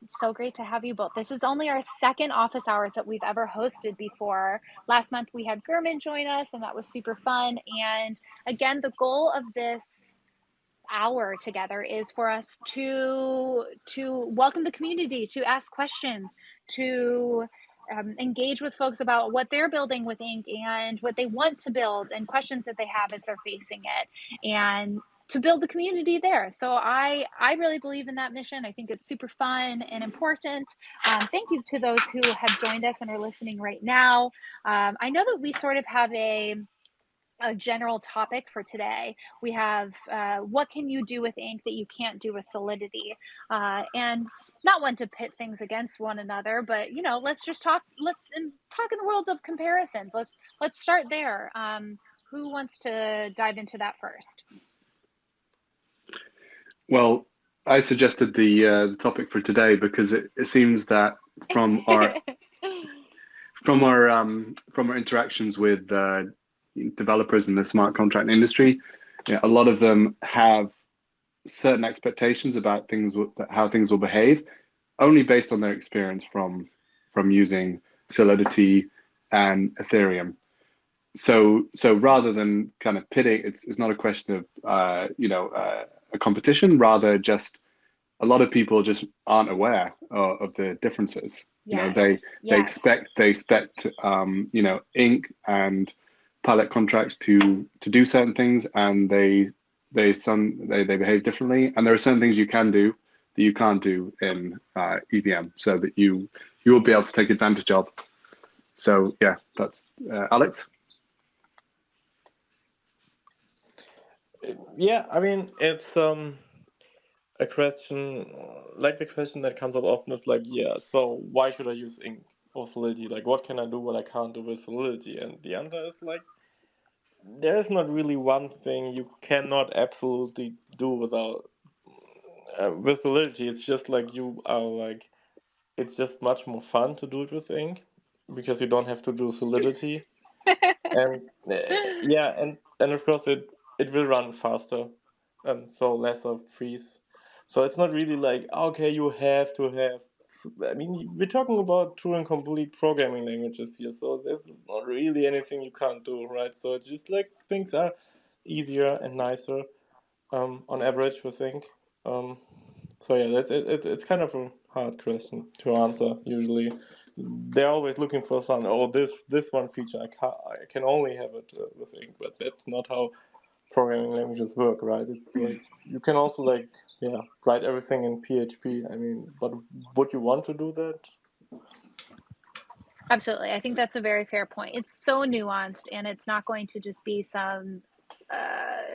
It's so great to have you both. This is only our second office hours that we've ever hosted before. Last month we had Gurman join us, and that was super fun. And again, the goal of this hour together is for us to welcome the community, to ask questions, to engage with folks about what they're building with Inc. and what they want to build and questions that they have as they're facing it, and to build the community there. So I really believe in that mission. I think it's super fun and important. Thank you to those who have joined us and are listening right now. I know that we sort of have a general topic for today. We have what can you do with ink that you can't do with Solidity, and not one to pit things against one another, but let's just talk. Talk in the worlds of comparisons. Let's start there. Who wants to dive into that first? Well, I suggested the topic for today because it seems that from our from our interactions with developers in the smart contract industry, a lot of them have certain expectations about how things will behave, only based on their experience from using Solidity and Ethereum. So rather than kind of pitting, it's not a question of a competition. Rather, just a lot of people just aren't aware of the differences. Yes. They Yes. expect ink and pilot contracts to do certain things, and they behave differently. And there are certain things you can do that you can't do in EVM, so that you will be able to take advantage of. So yeah, that's Alex. Yeah, I mean, it's a question like the question that comes up often is like, yeah, so why should I use ink or Solidity? Like, what can I do what I can't do with Solidity? And the answer is like, there is not really one thing you cannot absolutely do without with Solidity. It's just like you are like, it's just much more fun to do it with ink because you don't have to do Solidity. And yeah, and of course it will run faster, so lesser freeze. So it's not really like, okay, you have to have. I mean, we're talking about true and complete programming languages here, so there's not really anything you can't do, right? So it's just like things are easier and nicer, on average, we think. Um, so yeah, that's it. It's kind of a hard question to answer. Usually, they're always looking for some. Oh, this one feature I can only have it with Ink, but that's not how programming languages work, right? It's like you can also like write everything in PHP. I mean, but would you want to do that? Absolutely. I think that's a very fair point. It's so nuanced, and it's not going to just be some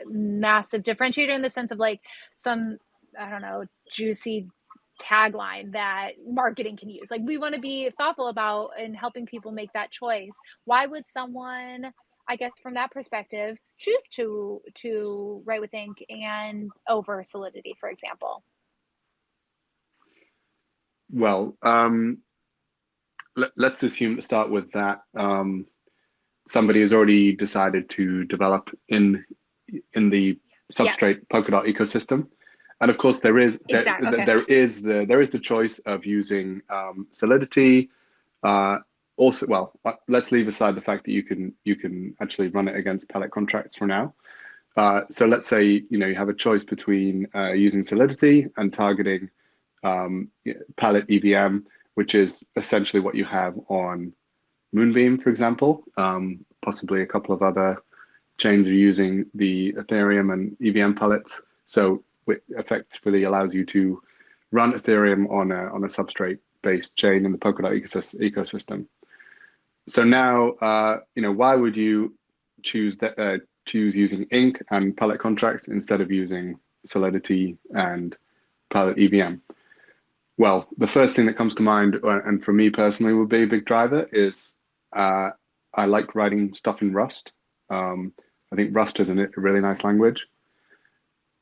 massive differentiator in the sense of like some, I don't know, juicy tagline that marketing can use. Like, we want to be thoughtful about and helping people make that choice. Why would someone, I guess, from that perspective, choose to write with ink and over Solidity, for example? Well, let's assume to start with that somebody has already decided to develop in the Yeah, Substrate Polkadot ecosystem, and of course exactly. Okay. there is the choice of using Solidity. Also, well, let's leave aside the fact that you can actually run it against pallet contracts for now. So let's say you have a choice between using Solidity and targeting pallet EVM, which is essentially what you have on Moonbeam, for example. Possibly a couple of other chains are using the Ethereum and EVM pallets. So it effectively allows you to run Ethereum on a substrate-based chain in the Polkadot ecosystem. So now, why would you choose using Ink and pallet contracts instead of using Solidity and pallet EVM? Well, the first thing that comes to mind, and for me personally would be a big driver, is I like writing stuff in Rust. I think Rust is a really nice language.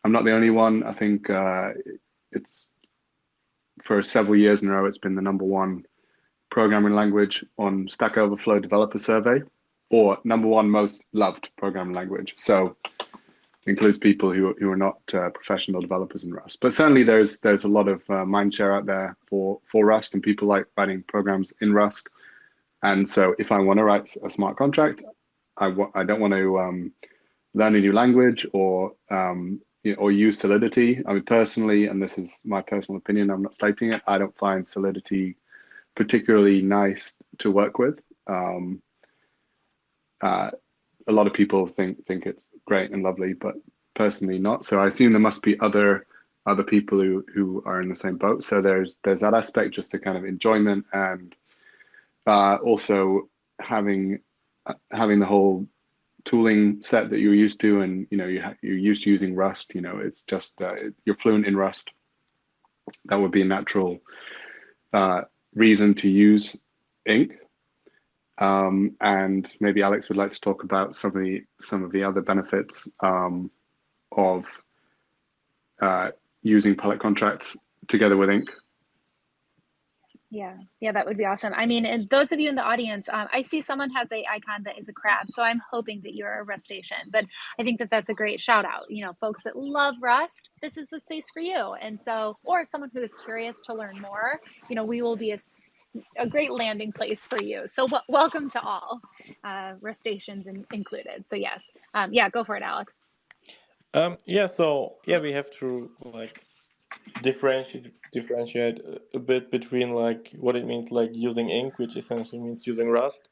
I'm not the only one. I think it's for several years in a row, it's been the #1 programming language on Stack Overflow Developer Survey, or #1 most loved programming language. So includes people who are not professional developers in Rust. But certainly there's a lot of mind share out there for Rust, and people like writing programs in Rust. And so if I want to write a smart contract, I don't want to learn a new language or or use Solidity. I mean, personally, and this is my personal opinion, I'm not stating it, I don't find Solidity particularly nice to work with. A lot of people think it's great and lovely, but personally not. So I assume there must be other people who are in the same boat. So there's that aspect, just the kind of enjoyment, and also having the whole tooling set that you're used to, and you're used to using Rust. It's just you're fluent in Rust. That would be a natural reason to use Ink. And maybe Alex would like to talk about some of the other benefits of using pellet contracts together with Ink. Yeah, that would be awesome. I mean, and those of you in the audience, I see someone has a icon that is a crab, so I'm hoping that you're a Rustation. But I think that that's a great shout out. Folks that love Rust, this is the space for you. And so, or someone who is curious to learn more, we will be a great landing place for you. So welcome to all, Rustations included. So yes, go for it, Alex. So we have to differentiate a bit between what it means using Ink, which essentially means using Rust,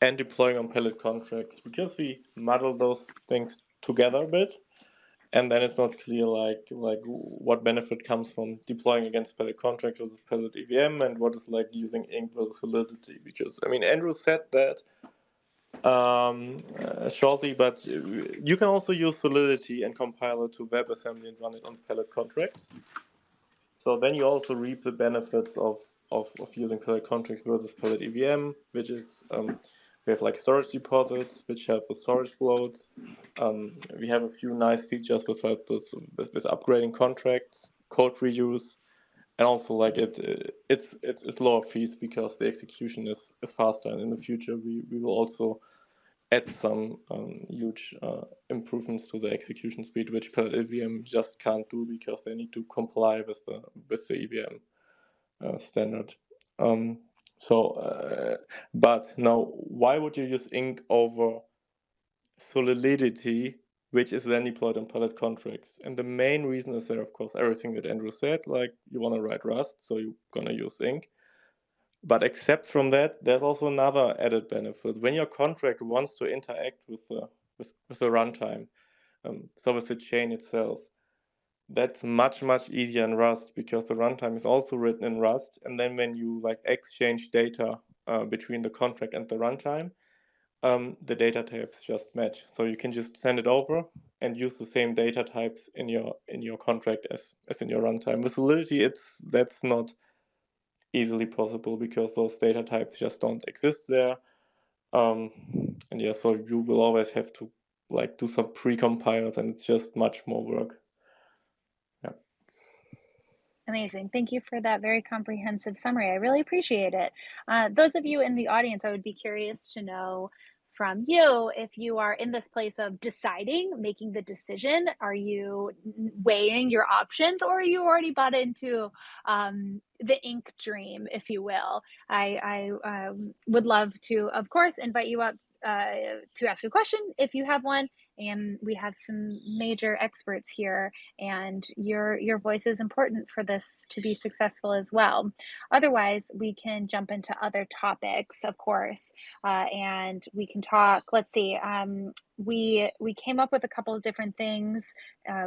and deploying on pellet contracts, because we muddle those things together a bit, and then it's not clear what benefit comes from deploying against pellet contracts versus pellet EVM, and what is using Ink versus Solidity. Because I mean, Andrew said that shortly, but you can also use Solidity and compile it to WebAssembly and run it on pellet contracts. So then you also reap the benefits of using pellet contracts versus pellet EVM, which is we have storage deposits, which have the storage loads. We have a few nice features with upgrading contracts, code reuse, and also it's lower fees because the execution is faster. And in the future, we will also add some huge improvements to the execution speed, which pellet EVM just can't do because they need to comply with the EVM standard. But now, why would you use Ink over Solidity, which is then deployed on pellet contracts? And the main reason is there, of course, everything that Andrew said, you want to write Rust, so you're going to use Ink. But except from that, there's also another added benefit. When your contract wants to interact with the runtime, so with the chain itself, that's much easier in Rust, because the runtime is also written in Rust. And then when you exchange data between the contract and the runtime, the data types just match. So you can just send it over and use the same data types in your contract as in your runtime. With Solidity, that's not easily possible, because those data types just don't exist there. So you will always have to do some pre-compilers, and it's just much more work. Yeah. Amazing. Thank you for that very comprehensive summary. I really appreciate it. Those of you in the audience, I would be curious to know from you, if you are in this place of making the decision. Are you weighing your options, or are you already bought into the Ink dream, if you will? I would love to, of course, invite you up to ask a question if you have one. And we have some major experts here, and your voice is important for this to be successful as well. Otherwise, we can jump into other topics, of course, and we can talk. Let's see. We came up with a couple of different things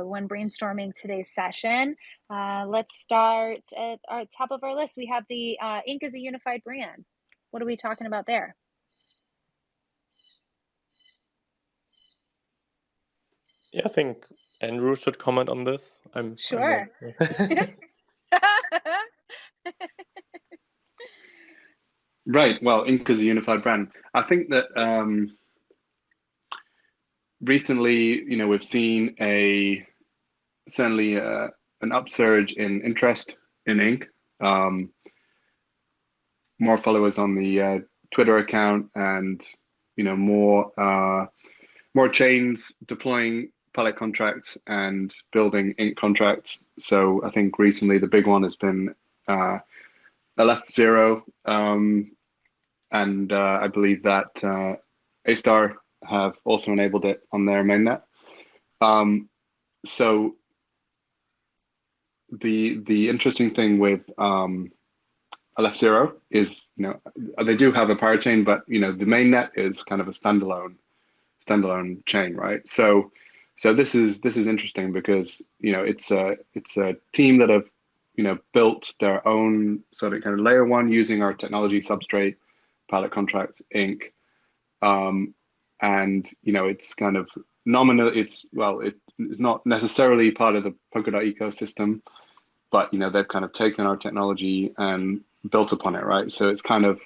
when brainstorming today's session. Let's start at our top of our list. We have the Ink as a unified brand. What are we talking about there? Yeah, I think Andrew should comment on this. Sure. Right. Well, Ink is a unified brand. I think that recently, we've seen certainly an upsurge in interest in Ink. More followers on the Twitter account, and more chains deploying Pellet contracts and building ink contracts. So I think recently the big one has been LF0, and I believe that A-Star have also enabled it on their mainnet. So the interesting thing with LF0 is, they do have a parachain, but the mainnet is kind of a standalone chain, right? So this is interesting because it's a team that have built their own sort of kind of layer one using our technology substrate, Pilot Contract Inc. And it's kind of nominal. It's not necessarily part of the Polkadot ecosystem, but they've kind of taken our technology and built upon it, right? So it's kind of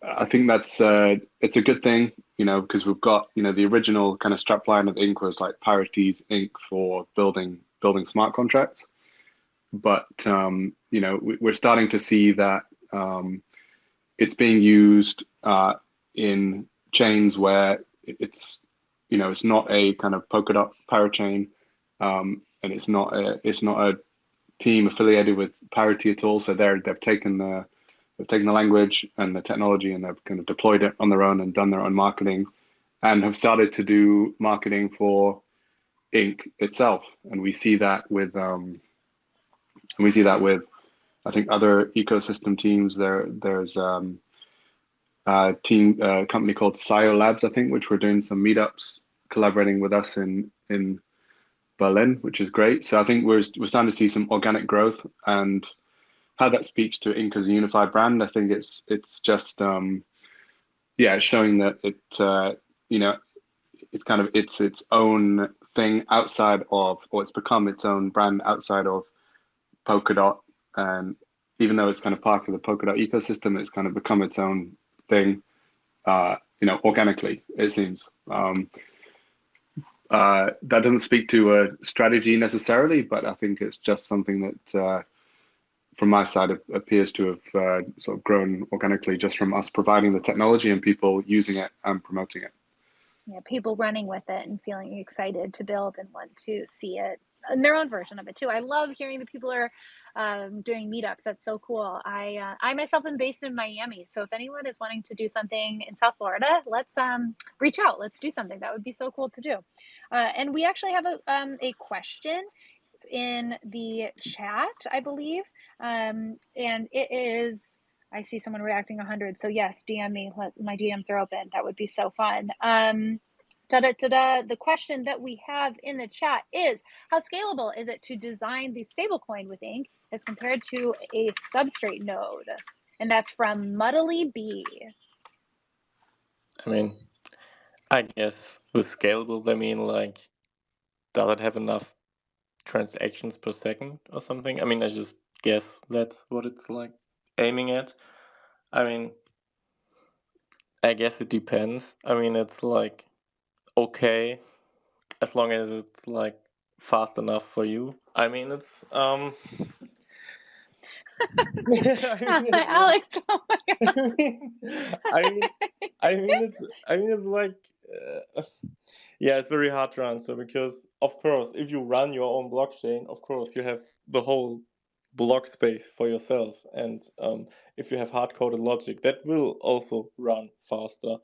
I think that's it's a good thing, because we've got the original kind of strapline of Inc was like Parities Inc for building smart contracts, but we're starting to see that it's being used in chains where it's not a kind of Polkadot parachain, and it's not a team affiliated with Parity at all. So they've taken the language and the technology and they've kind of deployed it on their own and done their own marketing and have started to do marketing for Inc itself. And we see that with I think other ecosystem teams. There's a company called Scio Labs, I think, which were doing some meetups collaborating with us in Berlin, which is great. So I think we're starting to see some organic growth, and how that speaks to Inc as a unified brand. I think it's just showing that it's kind of its own thing outside of, or it's become its own brand outside of Polkadot. And even though it's kind of part of the Polkadot ecosystem, it's kind of become its own thing, organically, it seems. That doesn't speak to a strategy necessarily, but I think it's just something that, from my side, it appears to have sort of grown organically just from us providing the technology and people using it and promoting it. Yeah, people running with it and feeling excited to build and want to see it in their own version of it too. I love hearing that people are doing meetups. That's so cool. I myself am based in Miami, so if anyone is wanting to do something in South Florida, let's reach out. Let's do something. That would be so cool to do. And we actually have a question in the chat, I believe, and it is. I see someone reacting 100. So yes, DM me. My DMs are open. That would be so fun. The question that we have in the chat is, how scalable is it to design the stablecoin with Inc as compared to a substrate node? And that's from Muddly B. I mean, I guess with scalable, they mean like, does it have enough transactions per second or something? I mean, I just guess that's what it's like aiming at. I mean, I guess it depends. I mean, it's like, okay, as long as it's like fast enough for you. I mean, it's I mean, it's like, Alex, oh my God. I mean, it's like, yeah, it's very hard to answer because, of course, if you run your own blockchain, of course, you have the whole block space for yourself, and if you have hard-coded logic, that will also run faster.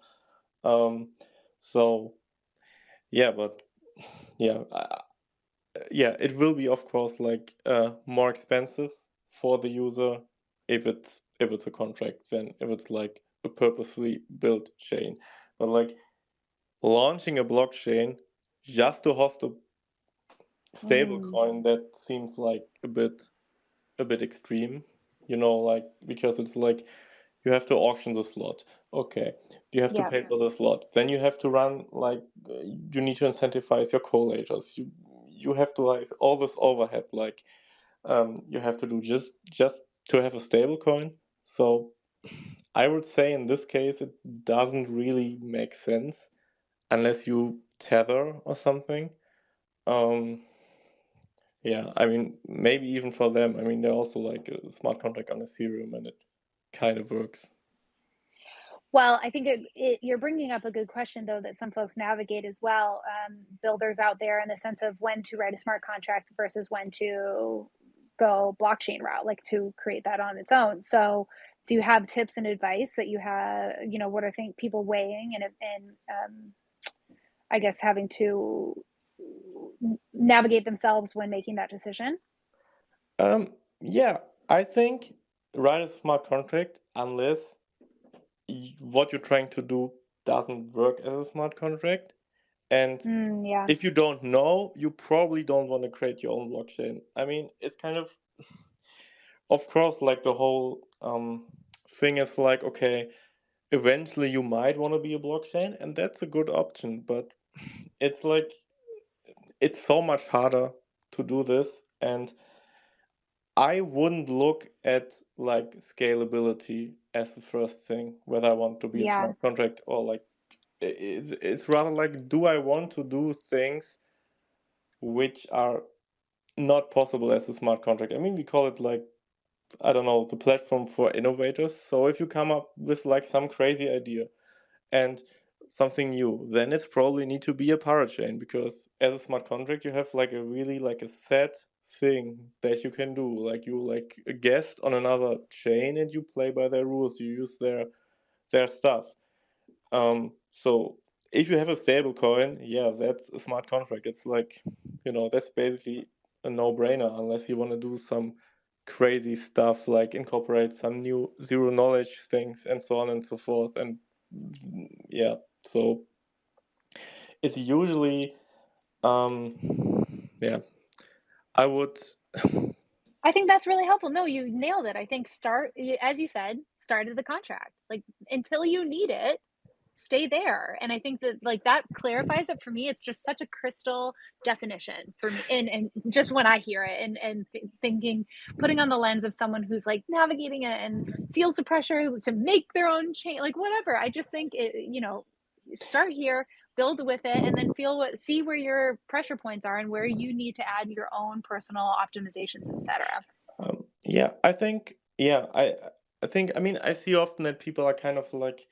So yeah, but yeah, yeah, it will be, of course, like more expensive for the user if it's a contract than if it's like a purposely built chain. But like launching a blockchain just to host a stablecoin, that seems like a bit extreme, like, because it's like you have to auction the slot. Okay, you have to Yeah. pay for the slot. Then you have to run, like, you need to incentivize your collators. You have to, like, all this overhead, like, you have to do just to have a stable coin. So I would say in this case it doesn't really make sense unless you tether or something. Um, yeah, I mean, maybe even for them. I mean, they're also like a smart contract on Ethereum, and it kind of works. Well, I think you're bringing up a good question, though, that some folks navigate as well. Builders out there, in the sense of when to write a smart contract versus when to go blockchain route, like to create that on its own. So, do you have tips and advice that you have? What are people weighing and I guess having to navigate themselves when making that decision? Yeah, I think write a smart contract unless what you're trying to do doesn't work as a smart contract. And Yeah, if you don't know, you probably don't want to create your own blockchain. I mean, it's kind of course, like the whole thing is like, okay, eventually you might want to be a blockchain, and that's a good option, but it's like, it's so much harder to do this, and I wouldn't look at like scalability as the first thing, whether I want to be a yeah, smart contract or like it's rather like, do I want to do things which are not possible as a smart contract? I mean, we call it like, I don't know, the platform for innovators. So if you come up with like some crazy idea and something new, then it's probably need to be a parachain, because as a smart contract you have like a really like a set thing that you can do. Like you like a guest on another chain and you play by their rules, you use their stuff. So if you have a stable coin, yeah, that's a smart contract. It's like, that's basically a no-brainer, unless you want to do some crazy stuff like incorporate some new zero knowledge things and so on and so forth. And yeah, so it's usually, yeah, I would, I think that's really helpful. No, you nailed it. I think as you said, start at the contract. Like, until you need it, stay there. And I think that, like, that clarifies it for me. It's just such a crystal definition for me. And just when I hear it and thinking, putting on the lens of someone who's like navigating it and feels the pressure to make their own change, like whatever. I just think start here, build with it, and then see where your pressure points are and where you need to add your own personal optimizations, etc. yeah, I think, I mean, I see often that people are kind of like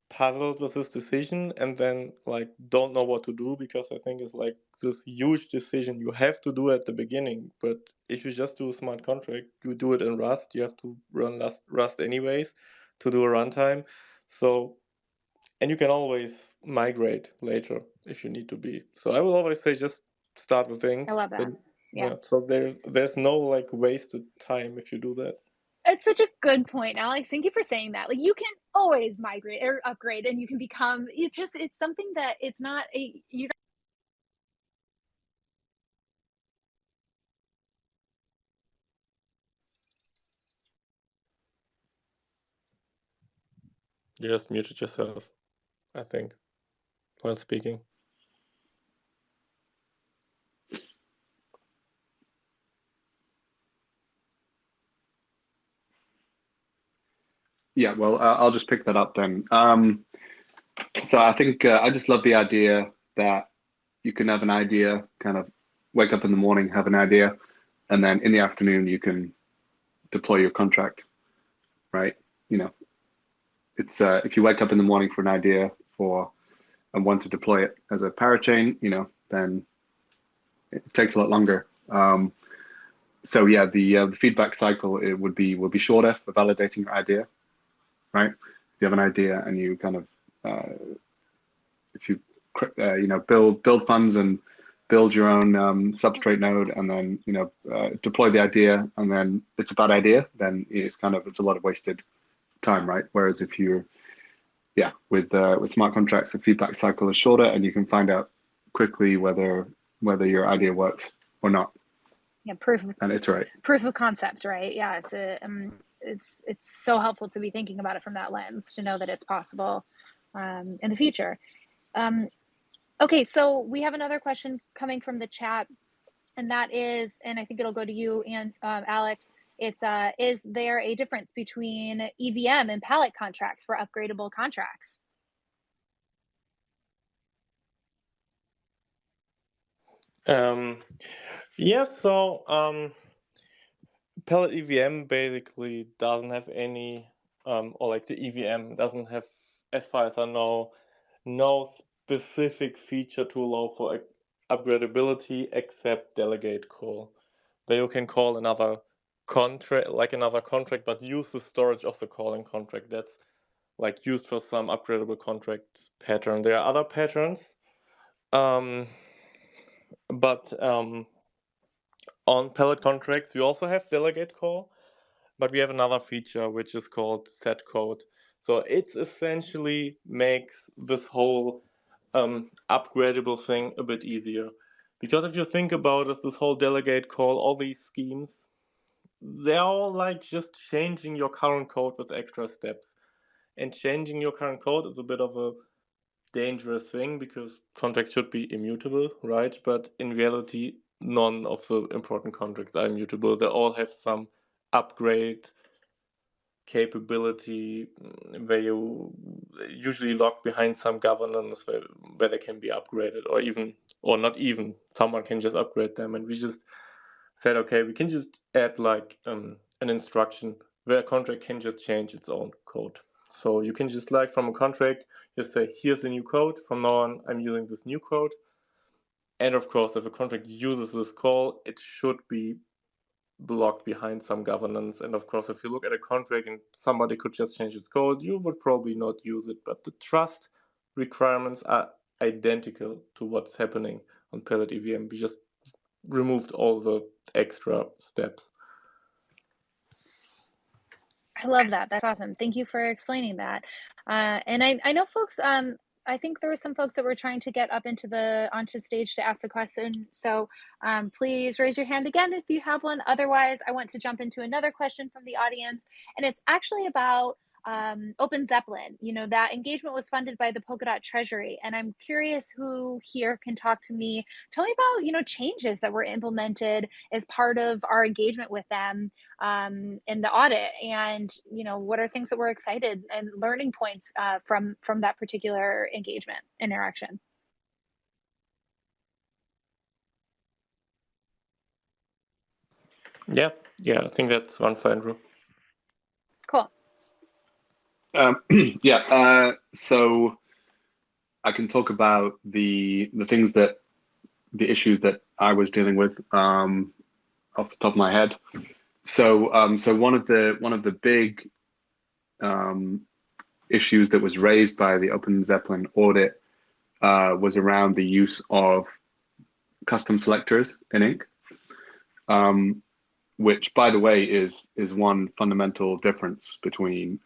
puzzled with this decision and then like don't know what to do, because I think it's like this huge decision you have to do at the beginning. But if you just do a smart contract, you do it in Rust, you have to run Rust anyways to do a runtime. So, and you can always migrate later if you need to be. So I will always say just start with I Ink. love that. Then Yeah. yeah, so there's no like wasted time if you do that. It's such a good point, Alex. Thank you for saying that. Like, you can always migrate or upgrade, and you can become. It's something that it's not a you. You just muted yourself, I think, while speaking. Yeah, well, I'll just pick that up then. So I think I just love the idea that you can have an idea, kind of wake up in the morning, have an idea, and then in the afternoon you can deploy your contract, right? You know, it's if you wake up in the morning for an idea and want to deploy it as a parachain, then it takes a lot longer. So yeah, the feedback cycle, it would be shorter for validating your idea, right? If you have an idea and you kind of if you build funds and build your own substrate node, and then deploy the idea, and then it's a bad idea, then it's a lot of wasted time, right? Whereas if you're with smart contracts, the feedback cycle is shorter, and you can find out quickly whether your idea works or not, Yeah, and iterate. proof of concept, right? Yeah, it's so helpful to be thinking about it from that lens, to know that it's possible in the future. Okay, so we have another question coming from the chat, and that is, and I think it'll go to you and Alex. It's is there a difference between EVM and pallet contracts for upgradable contracts? Yeah, so Pellet EVM basically doesn't have any or like the EVM doesn't have, as far as I know, no specific feature to allow for upgradability except delegate call, where you can call another contract, but use the storage of the calling contract. That's like used for some upgradable contract pattern. There are other patterns, but on pallet contracts we also have delegate call, but we have another feature which is called set code. So it essentially makes this whole upgradable thing a bit easier. Because if you think about it, this whole delegate call, all these schemes, they're all like just changing your current code with extra steps. And changing your current code is a bit of a dangerous thing because contracts should be immutable, right? But in reality, none of the important contracts are immutable. They all have some upgrade capability where you usually lock behind some governance where they can be upgraded, or not even, someone can just upgrade them. And we just said, okay, we can just add like an instruction where a contract can just change its own code. So you can just like from a contract just say, here's the new code, from now on I'm using this new code. And of course, if a contract uses this call, it should be blocked behind some governance. And of course, if you look at a contract and somebody could just change its code, you would probably not use it. But the trust requirements are identical to what's happening on Pellet EVM. We just removed all the extra steps. I love that. That's awesome. Thank you for explaining that. And I know folks, I think there were some folks that were trying to get up onto stage to ask a question. So please raise your hand again if you have one. Otherwise, I want to jump into another question from the audience. And it's actually about Open Zeppelin. You know, that engagement was funded by the Polkadot Treasury. And I'm curious who here can talk to me. Tell me about, you know, changes that were implemented as part of our engagement with them in the audit, and you know, what are things that we're excited and learning points from that particular engagement interaction. Yeah, I think that's one for Andrew. Cool. Yeah, so I can talk about the issues that I was dealing with off the top of my head. So one of the big issues that was raised by the Open Zeppelin audit was around the use of custom selectors in Ink, which, by the way, is one fundamental difference between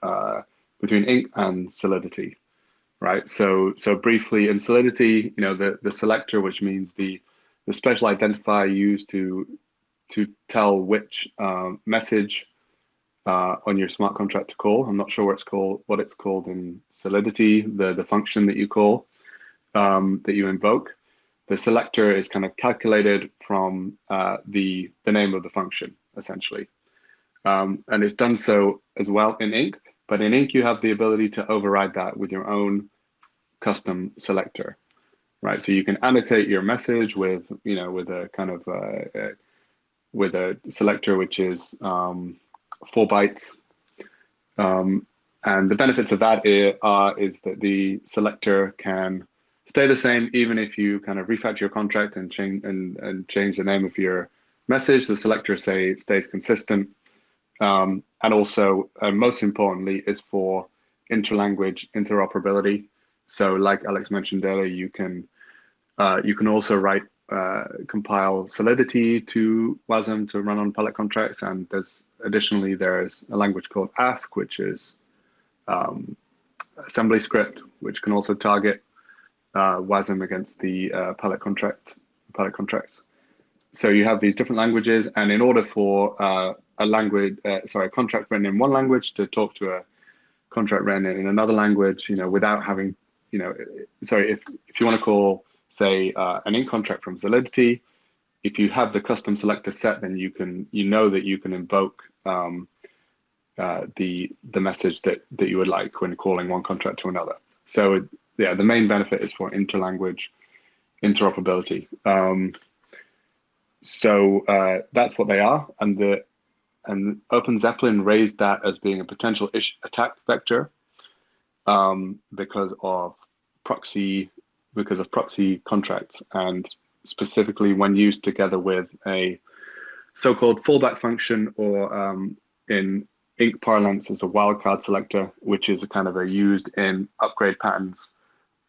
Ink and Solidity, right? So briefly, in Solidity, you know, the selector, which means the special identifier used to tell which message on your smart contract to call. I'm not sure what it's called in Solidity, the function that you call, that you invoke. The selector is kind of calculated from the name of the function, essentially. And it's done so as well in Ink, but in Ink you have the ability to override that with your own custom selector, right? So you can annotate your message with, you know, with a kind of with a selector which is 4 bytes. And the benefits of that is that the selector can stay the same even if you kind of refactor your contract and change the name of your message. The selector stays consistent, and also most importantly is for interlanguage interoperability. So like Alex mentioned earlier, you can also compile Solidity to WASM to run on Pellet contracts, and there's a language called Ask, which is assembly script, which can also target WASM against the Pellet contracts. So you have these different languages, and in order for a contract written in one language to talk to a contract written in another language, you know, without having, you know, if you want to call, say, an Ink contract from Solidity, if you have the custom selector set, then you can invoke the message that you would like when calling one contract to another. So yeah, the main benefit is for interlanguage interoperability. So that's what they are, and and OpenZeppelin raised that as being a potential attack vector because of proxy contracts, and specifically when used together with a so-called fallback function, or in Inc parlance as a wildcard selector, which is a kind of used in upgrade patterns,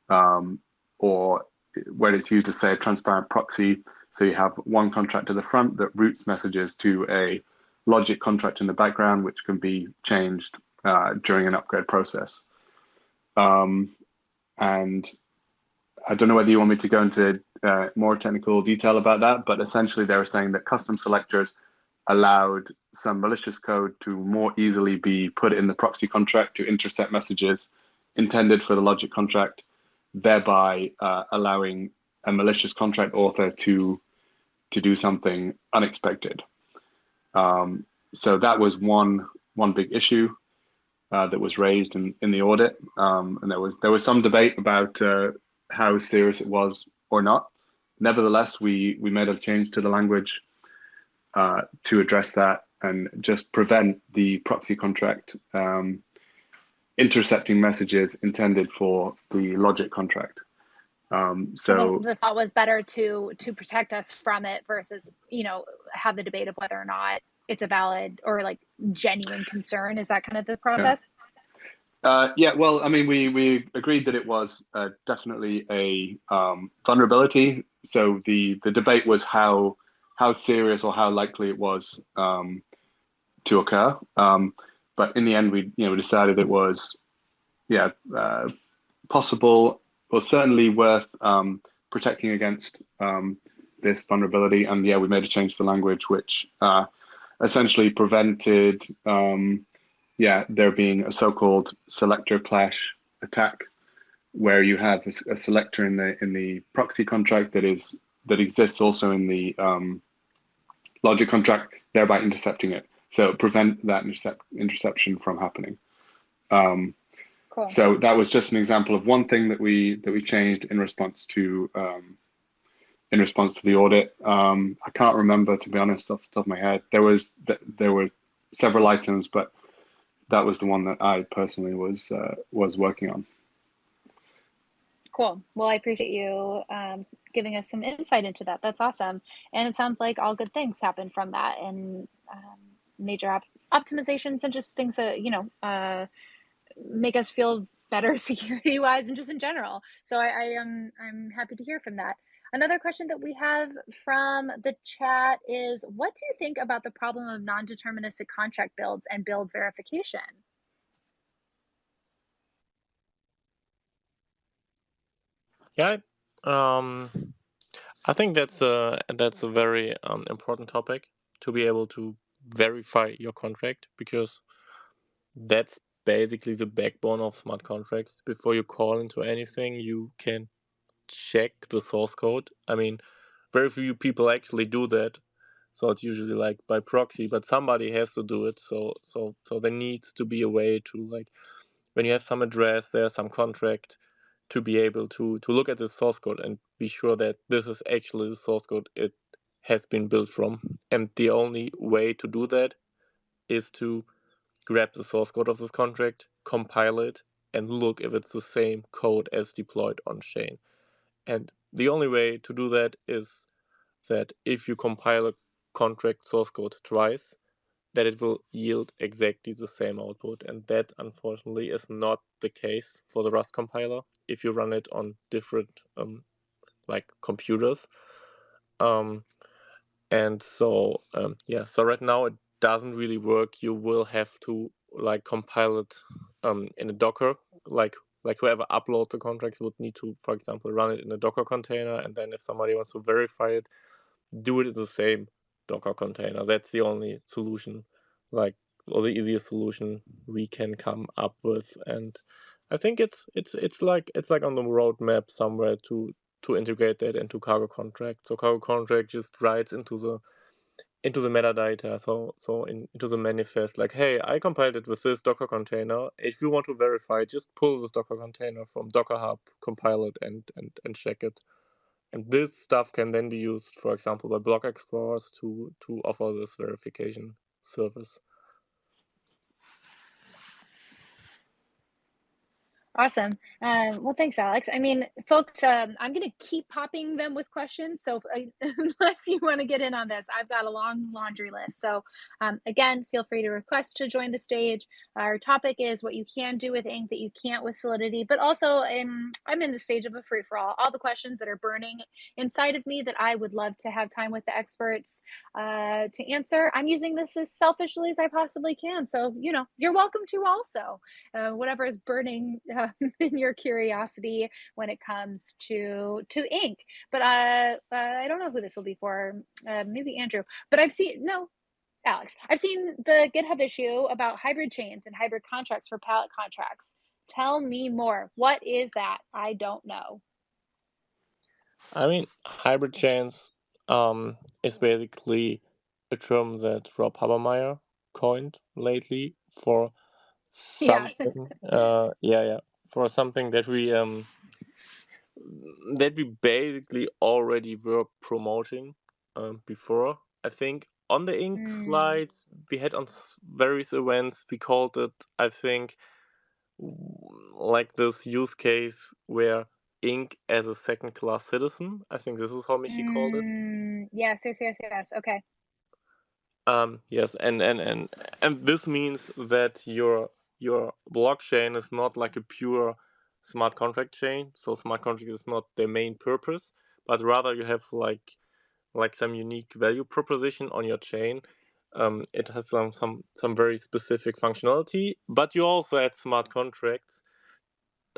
or where it's used to say a transparent proxy. So you have one contract at the front that routes messages to a logic contract in the background, which can be changed during an upgrade process. And I don't know whether you want me to go into more technical detail about that, but essentially they were saying that custom selectors allowed some malicious code to more easily be put in the proxy contract to intercept messages intended for the logic contract, thereby allowing a malicious contract author to do something unexpected. So that was one big issue that was raised in the audit, and there was some debate about how serious it was or not. Nevertheless, we made a change to the language to address that and just prevent the proxy contract intercepting messages intended for the logic contract. So the thought was better to protect us from it versus, have the debate of whether or not it's a valid or like genuine concern. Is that kind of the process? Yeah, well, I mean, we agreed that it was definitely a vulnerability. So the debate was how serious or how likely it was to occur. But in the end, we decided it was possible, or certainly worth protecting against this vulnerability. And yeah, we made a change to the language, which essentially prevented there being a so-called selector clash attack, where you have a selector in the proxy contract that exists also in the logic contract, thereby intercepting it. So prevent that interception from happening. Cool. So that was just an example of one thing that we changed in response to the audit. I can't remember, to be honest, off the top of my head. There were several items, but that was the one that I personally was working on. Cool. Well, I appreciate you giving us some insight into that. That's awesome. And it sounds like all good things happen from that, and major optimizations and just things that, make us feel better security wise and just in general. So I'm happy to hear from that. Another question that we have from the chat is, what do you think about the problem of non-deterministic contract builds and build verification? Yeah, I think that's a very important topic, to be able to verify your contract, because that's basically the backbone of smart contracts. Before you call into anything, you can check the source code. I mean, very few people actually do that, so it's usually like by proxy, but somebody has to do it. So there needs to be a way to, like, when you have some address, there's some contract, to be able to look at the source code and be sure that this is actually the source code it has been built from. And the only way to do that is to grab the source code of this contract, compile it, and look if it's the same code as deployed on chain. And the only way to do that is that if you compile a contract source code twice, that it will yield exactly the same output. And that, unfortunately, is not the case for the Rust compiler if you run it on different computers. And so so right now it doesn't really work. You will have to compile it in a Docker, like whoever uploads the contracts would need to, for example, run it in a Docker container, and then if somebody wants to verify it, do it in the same Docker container. That's the only solution, or the easiest solution we can come up with. And I think it's like on the roadmap somewhere to integrate that into Cargo Contract. So Cargo Contract just writes into the metadata, into the manifest, like, hey, I compiled it with this Docker container. If you want to verify, just pull this Docker container from Docker Hub, compile it, and check it. And this stuff can then be used, for example, by block explorers to offer this verification. service. Awesome. Well, thanks, Alex. I mean, folks, I'm going to keep popping them with questions. So, unless you want to get in on this, I've got a long laundry list. So, again, feel free to request to join the stage. Our topic is what you can do with ink that you can't with Solidity. But also, I'm in the stage of a free for all the questions that are burning inside of me that I would love to have time with the experts to answer. I'm using this as selfishly as I possibly can. So, you're welcome to also. Whatever is burning in your curiosity when it comes to ink. But I don't know who this will be for. Maybe Andrew. But Alex. I've seen the GitHub issue about hybrid chains and hybrid contracts for pallet contracts. Tell me more. What is that? I don't know. I mean, hybrid chains is basically a term that Rob Habermeyer coined lately for Yeah. something. For something that we basically already were promoting before. I think on the ink slides we had on various events, we called it, I think, like this use case where ink as a second class citizen. I think this is how Michi called it. Yes. Okay. Yes, and this means that your blockchain is not like a pure smart contract chain. So smart contract is not their main purpose, but rather you have like some unique value proposition on your chain. It has some very specific functionality, but you also add smart contracts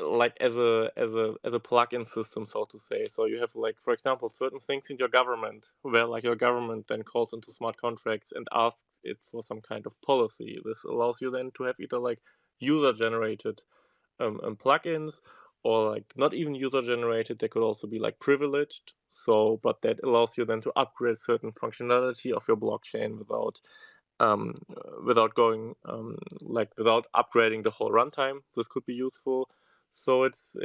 like as a plug-in system, so to say. So you have, like, for example, certain things in your government where like your government then calls into smart contracts and asks it for some kind of policy. This allows you then to have either like user generated plugins, or like not even user generated. They could also be like privileged. So but that allows you then to upgrade certain functionality of your blockchain without going without upgrading the whole runtime. This could be useful. So it's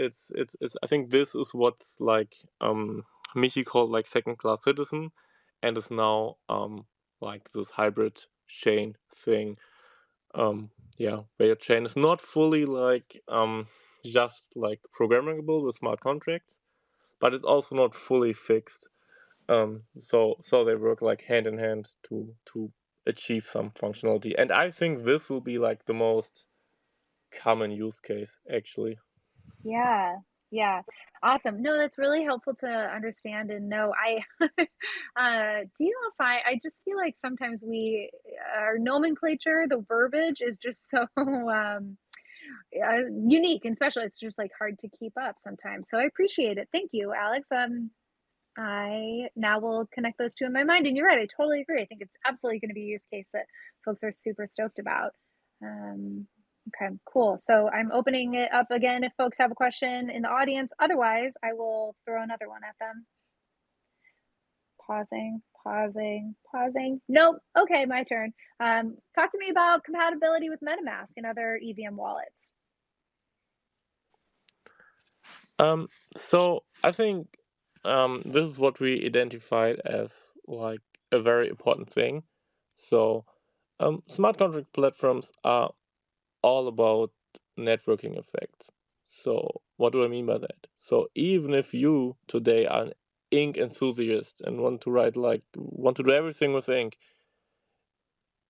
I think this is what's like Michi called like second class citizen, and is now like this hybrid chain thing. Where your chain is not fully like just like programmable with smart contracts, but it's also not fully fixed. So they work like hand in hand to achieve some functionality, and I think this will be like the most common use case actually. Yeah. Yeah. Awesome. No, that's really helpful to understand and know. Do you know if I just feel like sometimes our nomenclature, the verbiage is just so unique and special. It's just like hard to keep up sometimes. So I appreciate it. Thank you, Alex. I now will connect those two in my mind. And you're right. I totally agree. I think it's absolutely going to be a use case that folks are super stoked about. Okay, cool. So I'm opening it up again if folks have a question in the audience. Otherwise, I will throw another one at them. Pausing. Nope. Okay, my turn. Talk to me about compatibility with MetaMask and other EVM wallets. So I think this is what we identified as like a very important thing. So smart contract platforms are all about networking effects. So what do I mean by that? So even if you today are an ink enthusiast and want to do everything with ink,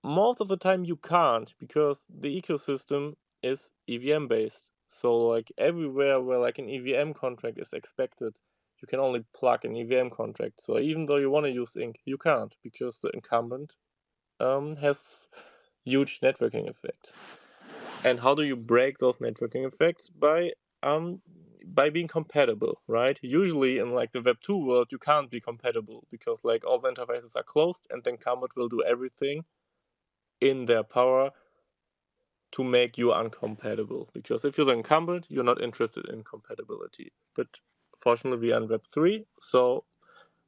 most of the time you can't, because the ecosystem is EVM based. So like everywhere where like an EVM contract is expected, you can only plug an EVM contract. So even though you want to use ink, you can't, because the incumbent has huge networking effects. And how do you break those networking effects? By being compatible, right? Usually in like the Web 2 world, you can't be compatible because like all the interfaces are closed, and the incumbent will do everything in their power to make you uncompatible. Because if you're the incumbent, you're not interested in compatibility. But fortunately, we are in Web 3, so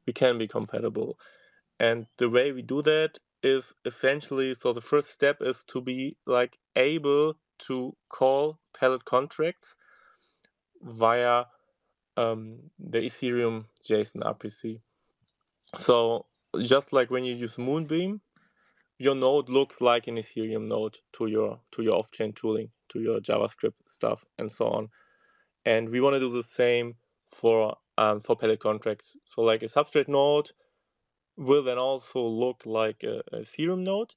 we can be compatible. And the way we do that is essentially, so the first step is to be like able to call pallet contracts via the Ethereum JSON RPC. So just like when you use Moonbeam, your node looks like an Ethereum node to your off-chain tooling, to your JavaScript stuff, and so on. And we want to do the same for Pellet contracts. So like a substrate node will then also look like a Ethereum node,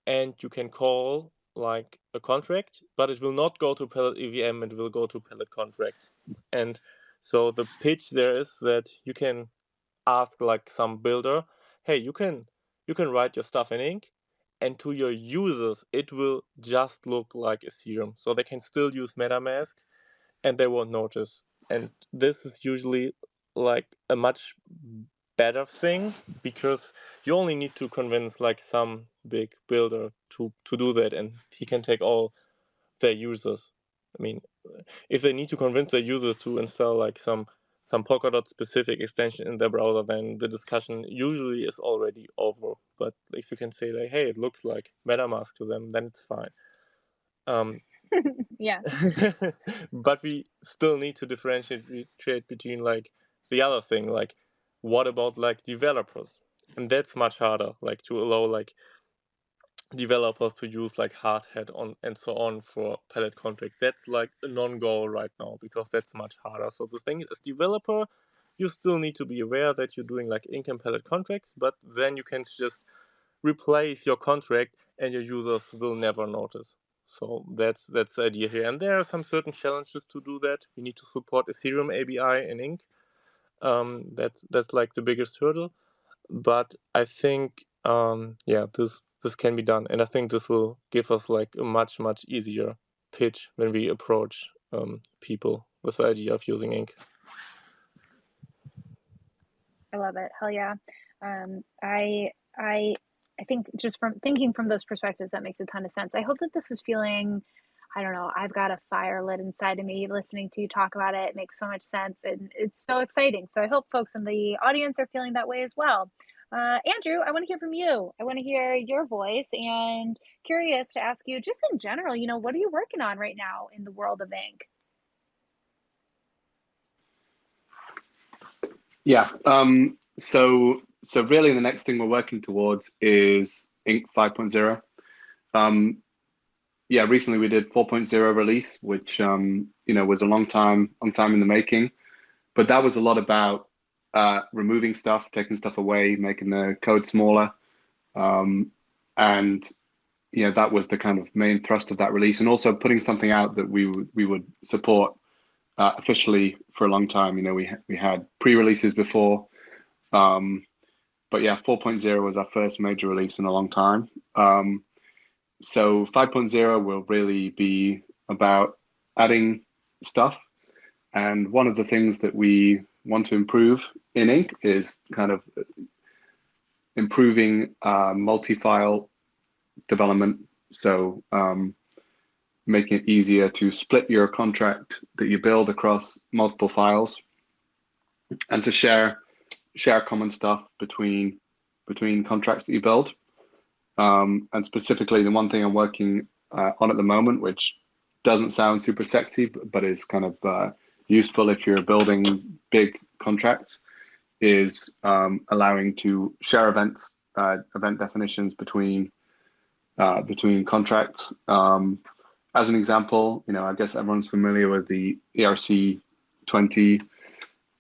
and you can call like a contract, but it will not go to Pellet EVM, it will go to Pellet contract. And so the pitch there is that you can ask like some builder, hey, you can write your stuff in ink, and to your users it will just look like Ethereum, so they can still use MetaMask and they won't notice. And this is usually like a much better thing, because you only need to convince like some big builder to do that, and he can take all their users. I mean, if they need to convince their users to install like some Polkadot specific extension in their browser, then the discussion usually is already over. But if you can say like, hey, it looks like MetaMask to them, then it's fine. Yeah. But we still need to differentiate between like the other thing, like what about like developers? And that's much harder, like to allow like developers to use like hardhat on and so on for Pellet contracts. That's like a non-go right now, because that's much harder. So the thing is, as developer, you still need to be aware that you're doing like ink and Pellet contracts, but then you can just replace your contract and your users will never notice. So that's the idea here. And there are some certain challenges to do that. We need to support Ethereum ABI in ink. That's like the biggest hurdle. But I think this can be done, and I think this will give us like a much easier pitch when we approach people with the idea of using ink. I love it. Hell yeah. I think just from thinking from those perspectives, that makes a ton of sense. I hope that this is feeling, I don't know, I've got a fire lit inside of me listening to you talk about it. It makes so much sense and it's so exciting. So I hope folks in the audience are feeling that way as well. Andrew, I want to hear from you. I want to hear your voice and curious to ask you just in general, what are you working on right now in the world of ink? Yeah. So really the next thing we're working towards is Ink 5.0. Yeah, recently we did 4.0 release, which was a long time in the making. But that was a lot about removing stuff, taking stuff away, making the code smaller. And that was the kind of main thrust of that release, and also putting something out that we would support officially for a long time. We had pre-releases before, but yeah, 4.0 was our first major release in a long time. So 5.0 will really be about adding stuff. And one of the things that we want to improve in Ink is kind of improving multi-file development. So making it easier to split your contract that you build across multiple files, and to share common stuff between contracts that you build. And specifically, the one thing I'm working on at the moment, which doesn't sound super sexy, but is kind of useful if you're building big contracts, is allowing to share events, event definitions between contracts. As an example, I guess everyone's familiar with the ERC20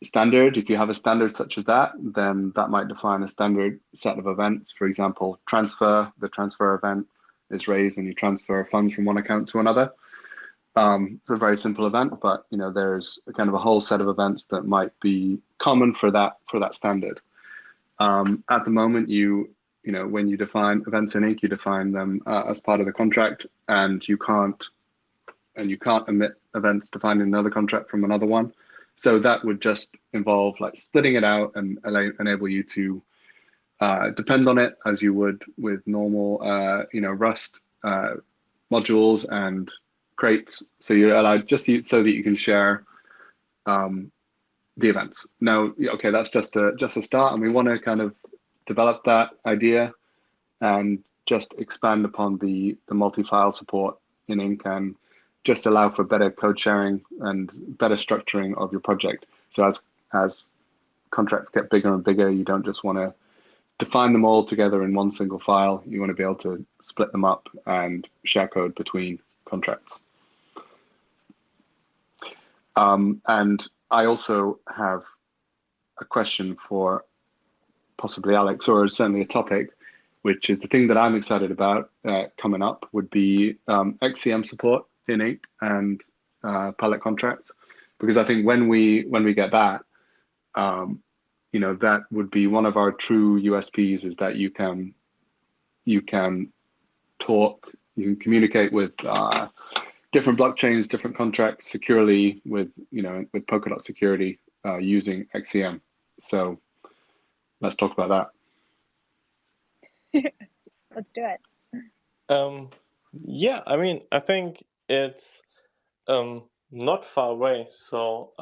standard. If you have a standard such as that, then that might define a standard set of events. For example, transfer. The transfer event is raised when you transfer funds from one account to another. It's a very simple event, but there's a kind of a whole set of events that might be common for that standard. At the moment, when you define events in Ink, you define them as part of the contract, and you can't omit events defined in another contract from another one. So that would just involve like splitting it out and enable you to depend on it as you would with normal, Rust modules and crates. So you're allowed so that you can share the events. Now, okay, that's just a start, and we want to kind of develop that idea and just expand upon the multi-file support in Ink, and just allow for better code sharing and better structuring of your project. So as contracts get bigger and bigger, you don't just want to define them all together in one single file. You want to be able to split them up and share code between contracts. And I also have a question for possibly Alex, or certainly a topic, which is the thing that I'm excited about coming up would be XCM support in Ink and palette contracts, because I think when we get that, that would be one of our true USPs, is that you can talk, you can communicate with different blockchains, different contracts securely with Polkadot security using XCM. So let's talk about that. Let's do it. Yeah, I mean, I think it's not far away. So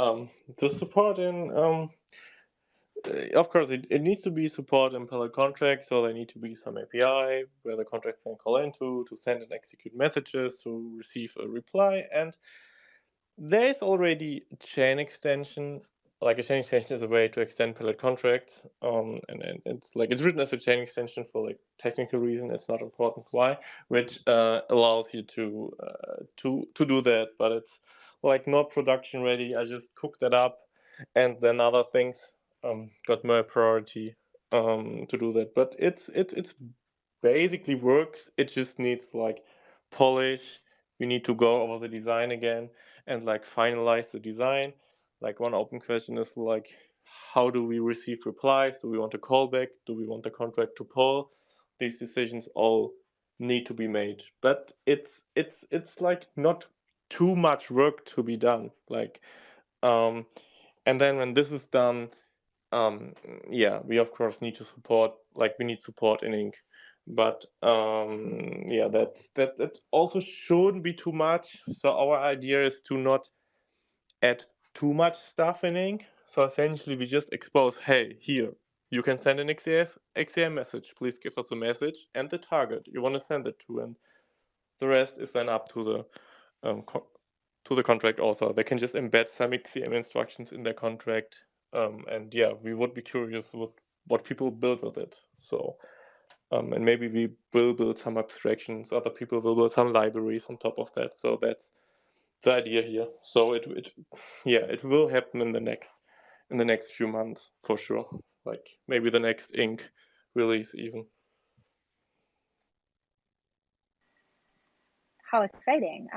the support in of course, it needs to be support in palette contracts, so there need to be some API where the contracts can call into to send and execute messages, to receive a reply, and there is already a chain extension. Like a chain extension is a way to extend palette contracts, and it's written as a chain extension for like technical reason. It's not important why, which allows you to do that, but it's like not production ready. I just cooked that up, and then other things got more priority to do that. But it's basically works. It just needs like polish. You need to go over the design again and like finalize the design. Like one open question is like, how do we receive replies? Do we want a callback? Do we want the contract to poll? These decisions all need to be made, but it's like not too much work to be done. Like, and then when this is done, yeah, we of course need to support. Like we need support in Ink, but yeah, that also shouldn't be too much. So our idea is to not add too much stuff in Ink. So essentially, we just expose, hey, here, you can send an XAM message. Please give us a message and the target you want to send it to, and the rest is then up to the contract author. They can just embed some XAM instructions in their contract, and yeah, we would be curious what people build with it. So. And maybe we will build some abstractions. Other people will build some libraries on top of that. So that's the idea here. So it will happen in the next few months for sure. Like maybe the next Ink release even. How exciting.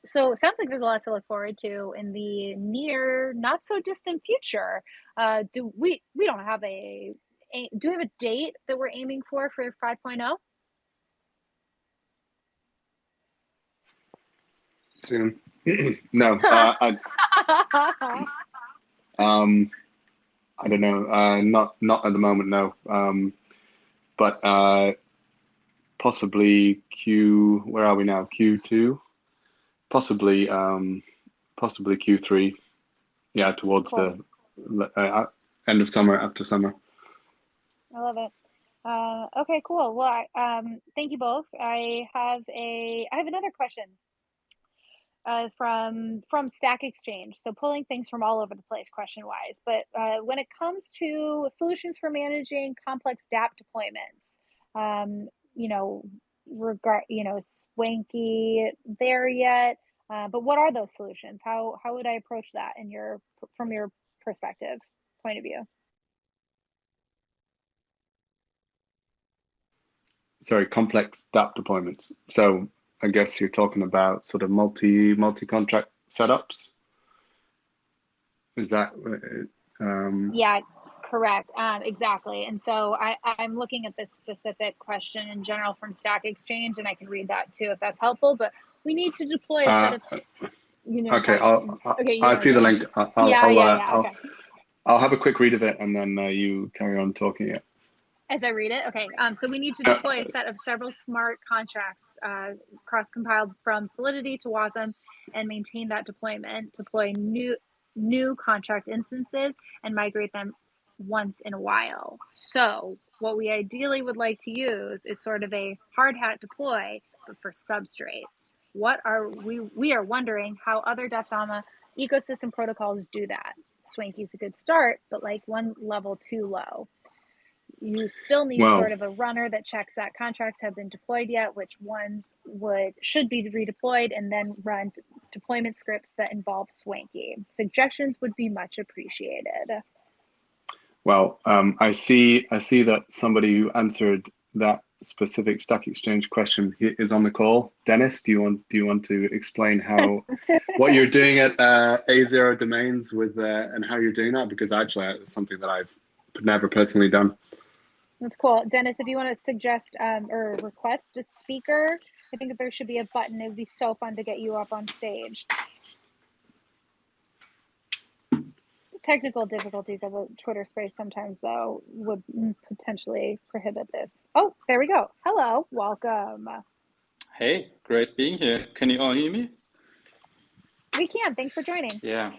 So it sounds like there's a lot to look forward to in the near, not so distant future. Do we don't have do we have a date that we're aiming for 5.0? Soon. No, I don't know. Not at the moment, no. But possibly where are we now? Q2, possibly Q3. Yeah, towards cool. the end of summer, after summer. I love it. Okay, cool. Well, thank you both. I have another question from Stack Exchange. So pulling things from all over the place, question wise. But when it comes to solutions for managing complex dApp deployments, Swanky there yet? But what are those solutions? How would I approach that from your perspective, point of view? Sorry, complex dApp deployments. So I guess you're talking about sort of multi-contract setups. Is that? Yeah, correct. Exactly. And so I'm looking at this specific question in general from Stack Exchange, and I can read that too if that's helpful. But we need to deploy a set of, Okay, I'll see the link. Okay. I'll have a quick read of it, and then you carry on talking it. As I read it, okay. So we need to deploy a set of several smart contracts cross-compiled from Solidity to Wasm, and maintain that deployment, deploy new contract instances, and migrate them once in a while. So what we ideally would like to use is sort of a hard hat deploy, but for Substrate. We are wondering how other Datsama ecosystem protocols do that. Swanky's a good start, but like one level too low. You still need Well, sort of a runner that checks that contracts have been deployed yet, which ones should be redeployed, and then run deployment scripts that involve Swanky. Suggestions would be much appreciated. well, I see that somebody who answered that specific Stack Exchange question is on the call. Dennis, do you want to explain what you're doing at A0 Domains with and how you're doing that? Because actually, it's something that I've never personally done. That's cool. Dennis, if you want to suggest or request a speaker, I think that there should be a button. It would be so fun to get you up on stage. Technical difficulties of a Twitter space sometimes, though, would potentially prohibit this. Oh, there we go. Hello, welcome. Hey, great being here. Can you all hear me? We can. Thanks for joining. Yeah.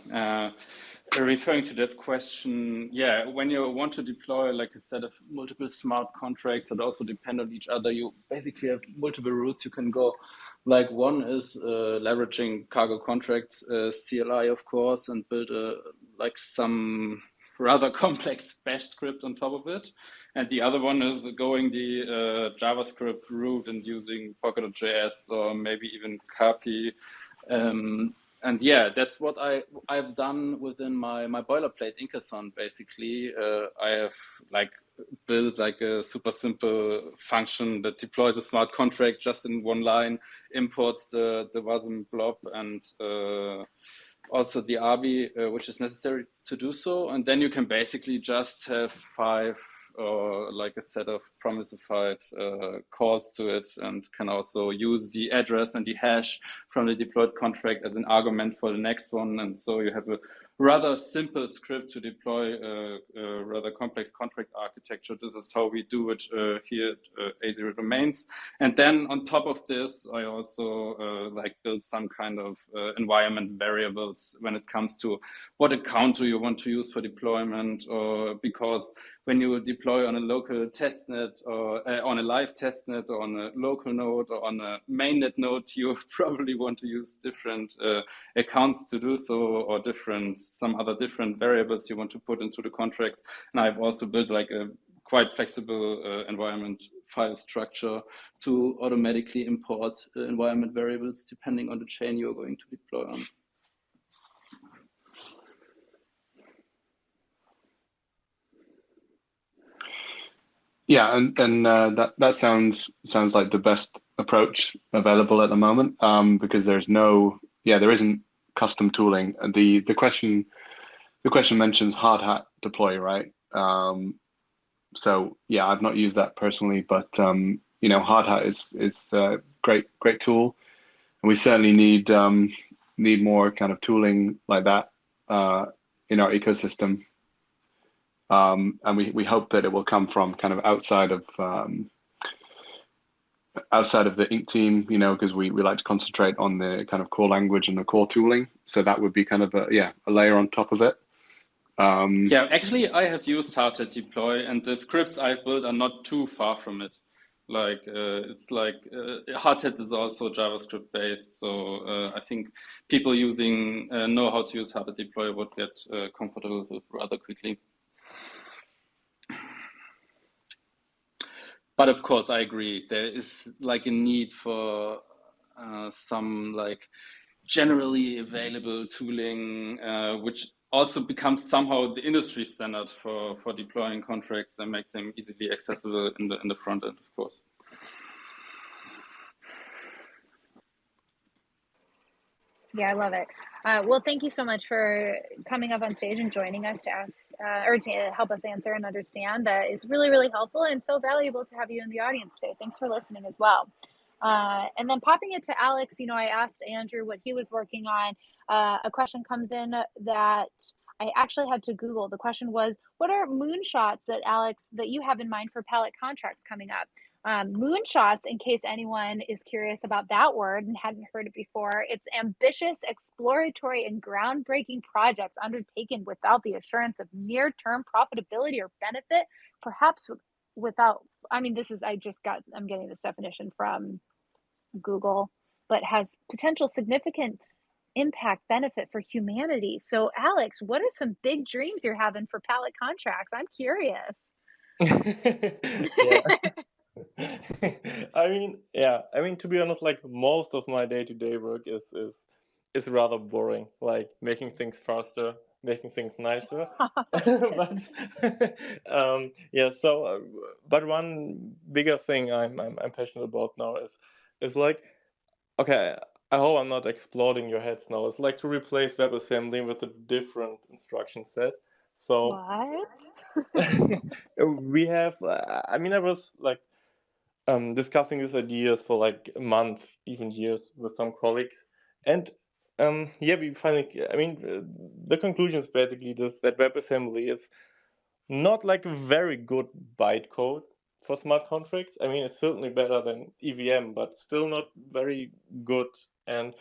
Referring to that question, yeah, when you want to deploy like a set of multiple smart contracts that also depend on each other, you basically have multiple routes you can go. Like one is leveraging cargo contracts, CLI, of course, and build some rather complex bash script on top of it. And the other one is going the JavaScript route and using Pocket.js or maybe even Copy. And yeah, that's what I've done within my boilerplate Inkathon. Basically, I have built like a super simple function that deploys a smart contract just in one line, imports the WASM blob and also the RB, which is necessary to do so. And then you can basically just have 5 or like a set of promiseified calls to it, and can also use the address and the hash from the deployed contract as an argument for the next one. And so you have a rather simple script to deploy a rather complex contract architecture. This is how we do it here at A0 Domains. And then on top of this, I also build some kind of environment variables when it comes to what account do you want to use for deployment, or because when you deploy on a local testnet or on a live testnet or on a local node or on a mainnet node, you probably want to use different accounts to do so, or some other different variables you want to put into the contract. And I've also built like a quite flexible environment file structure to automatically import environment variables depending on the chain you're going to deploy on. Yeah, and that sounds like the best approach available at the moment, because there isn't custom tooling. And the question mentions hard hat deploy, right? So yeah, I've not used that personally, but hard hat is a great tool, and we certainly need more kind of tooling like that in our ecosystem. And we hope that it will come from kind of outside of the Ink team, because we like to concentrate on the kind of core language and the core tooling. So that would be kind of a layer on top of it. Yeah, actually, I have used Hardhat deploy, and the scripts I've built are not too far from it. Hardhat is also JavaScript based, so I think people know how to use Hardhat deploy would get comfortable with rather quickly. But of course, I agree. There is like a need for some like generally available tooling, which also becomes somehow the industry standard for deploying contracts and make them easily accessible in the front end, of course. Yeah, I love it. Well, thank you so much for coming up on stage and joining us to ask or to help us answer and understand. That is really, really helpful and so valuable to have you in the audience today. Thanks for listening as well. And then popping it to Alex, I asked Andrew what he was working on. A question comes in that I actually had to Google. The question was, what are moonshots that you have in mind for pallet contracts coming up? Moonshots, in case anyone is curious about that word and hadn't heard it before, it's ambitious, exploratory, and groundbreaking projects undertaken without the assurance of near-term profitability or benefit, perhaps without, I'm getting this definition from Google, but has potential significant impact benefit for humanity. So Alex, what are some big dreams you're having for pallet contracts? I'm curious. Yeah. I mean, to be honest, like most of my day-to-day work is rather boring, like making things faster, making things nicer. But yeah, so but one bigger thing I'm passionate about now is like, okay, I hope I'm not exploding your heads now. It's like to replace WebAssembly with a different instruction set. So What? we have, I mean, I was like discussing these ideas for like months, even years, with some colleagues, and yeah, we finally. I mean, the conclusion is basically this: that WebAssembly is not like a very good bytecode for smart contracts. I mean, it's certainly better than EVM, but still not very good. And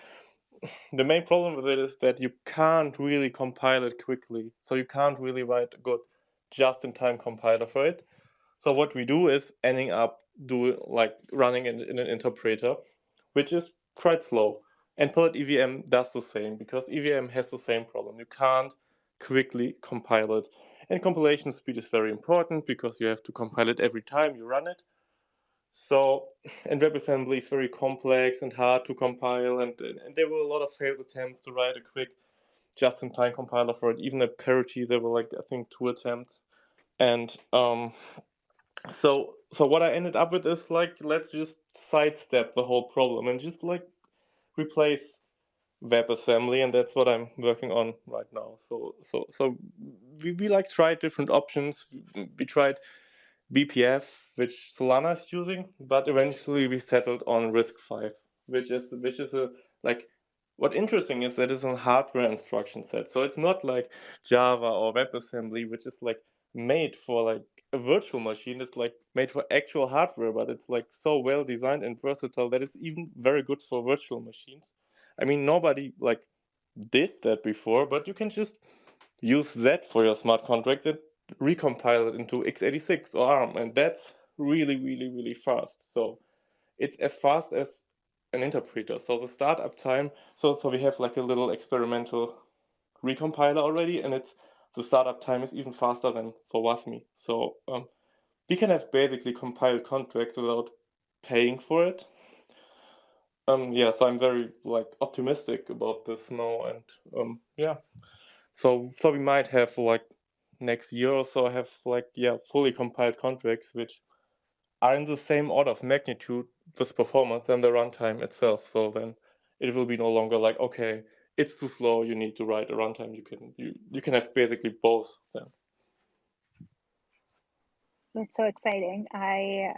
the main problem with it is that you can't really compile it quickly, so you can't really write a good just-in-time compiler for it. So what we do is ending up running in an interpreter, which is quite slow. And Pellet EVM does the same because EVM has the same problem. You can't quickly compile it. And compilation speed is very important because you have to compile it every time you run it. So, and WebAssembly is very complex and hard to compile, and there were a lot of failed attempts to write a quick just-in-time compiler for it. Even at parity, there were like I think 2 attempts. And so what I ended up with is like, let's just sidestep the whole problem and just like replace WebAssembly, and that's what I'm working on right now. So we like tried different options. We tried BPF, which Solana is using, but eventually we settled on RISC-V, which is a like. What interesting is that it's a hardware instruction set, so it's not like Java or WebAssembly, which is like made for like a virtual machine. It's like made for actual hardware, but it's like so well designed and versatile that it's even very good for virtual machines. I mean, nobody like did that before, but you can just use that for your smart contracts and recompile it into x86 or ARM, and that's really, really, really fast. So it's as fast as an interpreter. So the startup time, so we have like a little experimental recompiler already, and the startup time is even faster than for WASMI. So we can have basically compiled contracts without paying for it. Yeah, so I'm very like optimistic about this now, and yeah. So we might have like next year or so have like fully compiled contracts which are in the same order of magnitude with performance than the runtime itself. So then it will be no longer like, okay, it's too slow, you need to write a runtime. You can have basically both then. That's so exciting. I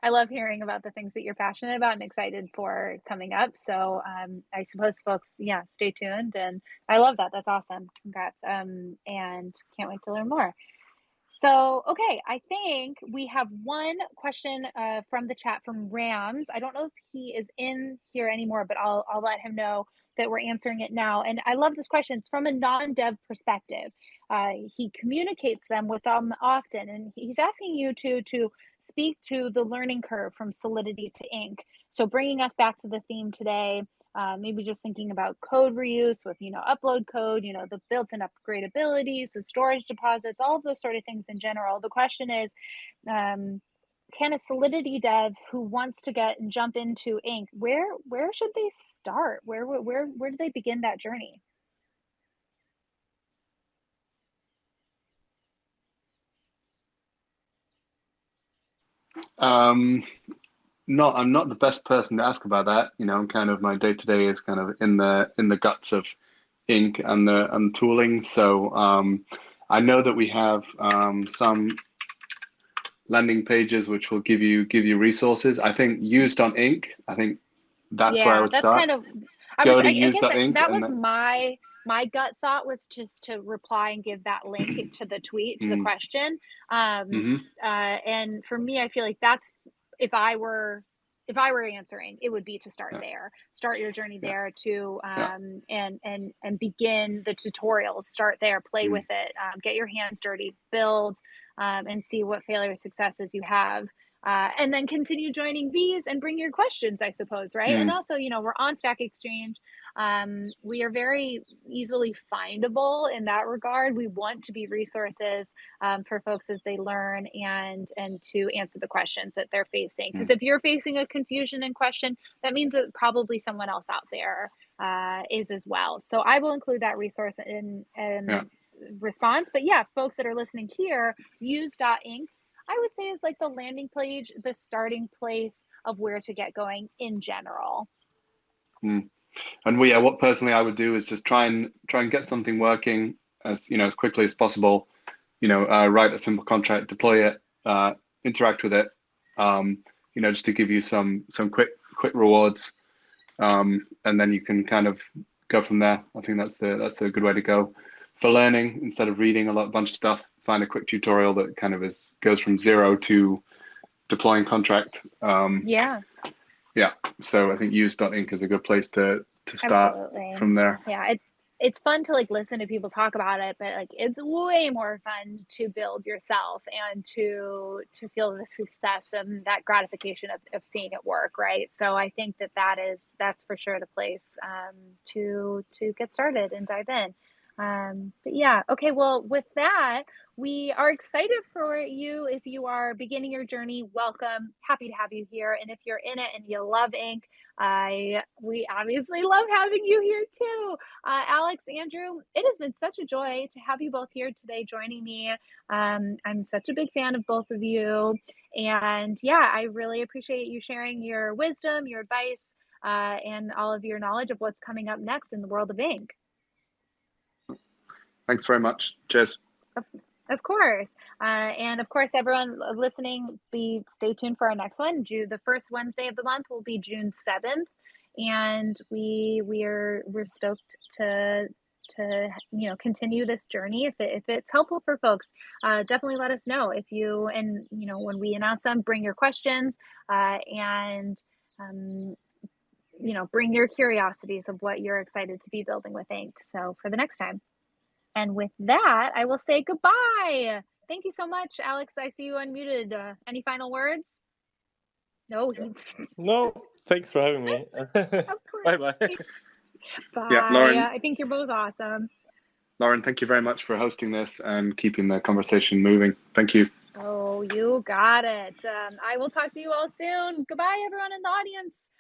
love hearing about the things that you're passionate about and excited for coming up. So I suppose folks, yeah, stay tuned. And I love that. That's awesome. Congrats. And can't wait to learn more. So, okay, I think we have one question from the chat from Rams. I don't know if he is in here anymore, but I'll let him know that we're answering it now. And I love this question. It's from a non-dev perspective. He communicates them with them often, and he's asking you to speak to the learning curve from Solidity to Ink. So, bringing us back to the theme today. Maybe just thinking about code reuse with, upload code, the built-in upgradabilities, the storage deposits, all of those sort of things in general. The question is, can a Solidity dev who wants to get and jump into Ink, where should they start? Where do they begin that journey? I'm not the best person to ask about that. I'm kind of my day to day is kind of in the guts of ink and the tooling. So I know that we have some landing pages which will give you resources. I think used on ink. I think that's where I Yeah, would that's start. kind of, Go to I used guess on ink that and was then, my gut thought was just to reply and give that link to the tweet, to the question. mm-hmm. And for me, I feel like that's, if I were answering, it would be to start Yeah. there, start your journey Yeah. there to, Yeah. and begin the tutorials, start there, play with it, get your hands dirty, build, and see what failure successes you have. and then continue joining these and bring your questions, I suppose, right? And also, we're on Stack Exchange. We are very easily findable in that regard. We want to be resources for folks as they learn and to answer the questions that they're facing. Because if you're facing a confusion and question, that means that probably someone else out there is as well. So I will include that resource in response. But yeah, folks that are listening here, use.inc. I would say is like the landing page, the starting place of where to get going in general. And what personally I would do is just try and get something working as quickly as possible. Write a simple contract, deploy it, interact with it. Just to give you some quick rewards, and then you can kind of go from there. I think that's a good way to go for learning. Instead of reading a bunch of stuff, find a quick tutorial that kind of goes from zero to deploying contract. So I think use.inc is a good place to start from there. Yeah, it's fun to like listen to people talk about it, but like it's way more fun to build yourself and to feel the success and that gratification of seeing it work, right? So I think that's for sure the place to get started and dive in. But yeah, okay, well, with that, we are excited for you. If you are beginning your journey, welcome. Happy to have you here. And if you're in it and you love Inc., we obviously love having you here too. Alex, Andrew, it has been such a joy to have you both here today joining me. I'm such a big fan of both of you. And yeah, I really appreciate you sharing your wisdom, your advice, and all of your knowledge of what's coming up next in the world of Inc. Thanks very much. Cheers. Of course. And of course, everyone listening, stay tuned for our next one. The first Wednesday of the month will be June 7th. And we're stoked to continue this journey. If it's helpful for folks, definitely let us know. When we announce them, bring your questions and bring your curiosities of what you're excited to be building with Inc. So for the next time. And with that, I will say goodbye. Thank you so much, Alex. I see you unmuted. Any final words? No. No, thanks for having me. Of course. Bye-bye. Bye. Yeah, Lauren. I think you're both awesome. Lauren, thank you very much for hosting this and keeping the conversation moving. Thank you. Oh, you got it. I will talk to you all soon. Goodbye, everyone in the audience.